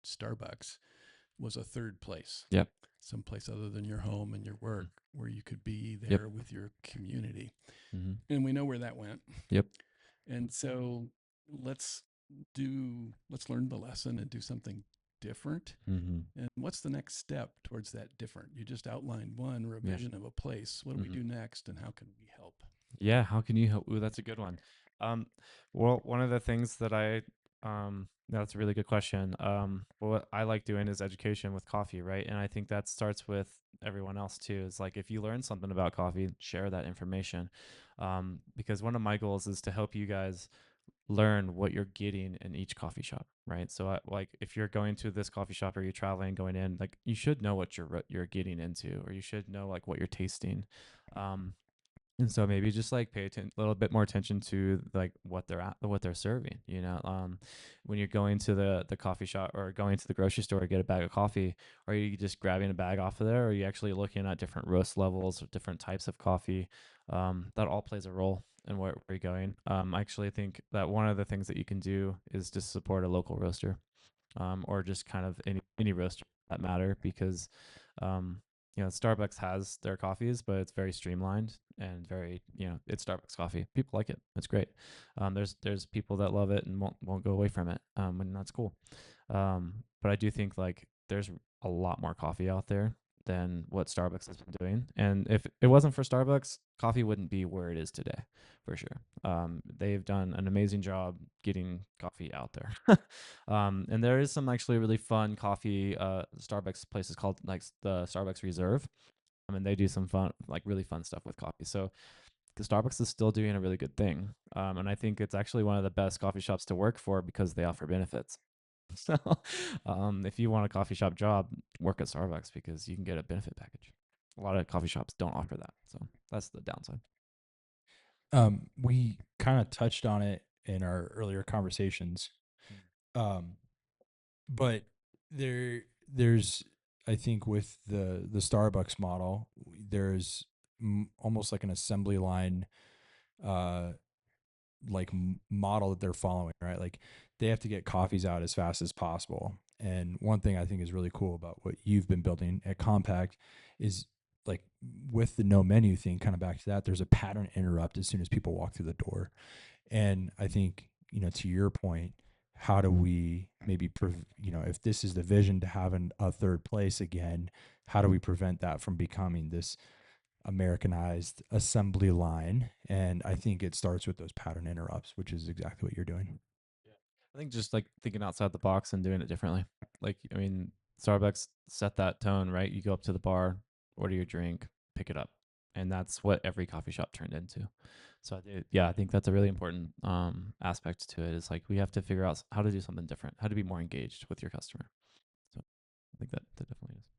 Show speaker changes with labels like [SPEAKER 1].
[SPEAKER 1] Starbucks was a third place,
[SPEAKER 2] Yep.
[SPEAKER 1] someplace other than your home and your work, where you could be
[SPEAKER 2] Yep.
[SPEAKER 1] there with your community.
[SPEAKER 2] Mm-hmm.
[SPEAKER 1] And we know where that went.
[SPEAKER 2] Yep.
[SPEAKER 1] And so let's let's learn the lesson and do something different.
[SPEAKER 2] Mm-hmm.
[SPEAKER 1] And what's the next step towards that different? You just outlined one
[SPEAKER 2] Yeah.
[SPEAKER 1] revision of a place. What do we
[SPEAKER 2] Mm-hmm.
[SPEAKER 1] do next, and how can we help?
[SPEAKER 2] Yeah. How can you help? Ooh, that's a good one. Well, one of the things that that's a really good question. What I like doing is education with coffee, right? And I think that starts with everyone else too. Is like if you learn something about coffee, share that information. Because one of my goals is to help you guys learn what you're getting in each coffee shop, right? So, like, if you're going to this coffee shop or you're traveling, going in, like, you should know what you're getting into, or you should know like what you're tasting. Um, and so maybe just like pay a little bit more attention to like what they're serving. When you're going to the coffee shop or going to the grocery store to get a bag of coffee, are you just grabbing a bag off of there, or are you actually looking at different roast levels or different types of coffee? That all plays a role in where you're going. I actually think that one of the things that you can do is just support a local roaster, or just kind of any roaster that matter, because um, Starbucks has their coffees, but it's very streamlined and very, it's Starbucks coffee. People like it. It's great. There's people that love it and won't go away from it, and that's cool. But I do think like there's a lot more coffee out there than what Starbucks has been doing. And if it wasn't for Starbucks, coffee wouldn't be where it is today, for sure. They've done an amazing job getting coffee out there. And there is some actually really fun coffee Starbucks places called like the Starbucks Reserve. I mean, they do some fun, like really fun stuff with coffee. So the Starbucks is still doing a really good thing. And I think it's actually one of the best coffee shops to work for because they offer benefits. So if you want a coffee shop job, work at Starbucks because you can get a benefit package. A lot of coffee shops don't offer that. So that's the downside.
[SPEAKER 3] We kind of touched on it in our earlier conversations. Um, but there's I think with the Starbucks model, there's almost like an assembly line uh model that they're following, right? Like they have to get coffees out as fast as possible. And one thing I think is really cool about what you've been building at Compact is like with the no menu thing, kind of back to that, there's a pattern interrupt as soon as people walk through the door. And I think, to your point, how do we maybe, if this is the vision to have a third place again, how do we prevent that from becoming this Americanized assembly line? And I think it starts with those pattern interrupts, which is exactly what you're doing.
[SPEAKER 2] Yeah. I think just like thinking outside the box and doing it differently. Like, I mean, Starbucks set that tone, right? You go up to the bar, order your drink, pick it up. And that's what every coffee shop turned into. So, yeah, I think that's a really important aspect to it is like we have to figure out how to do something different, how to be more engaged with your customer. So, I think that definitely is.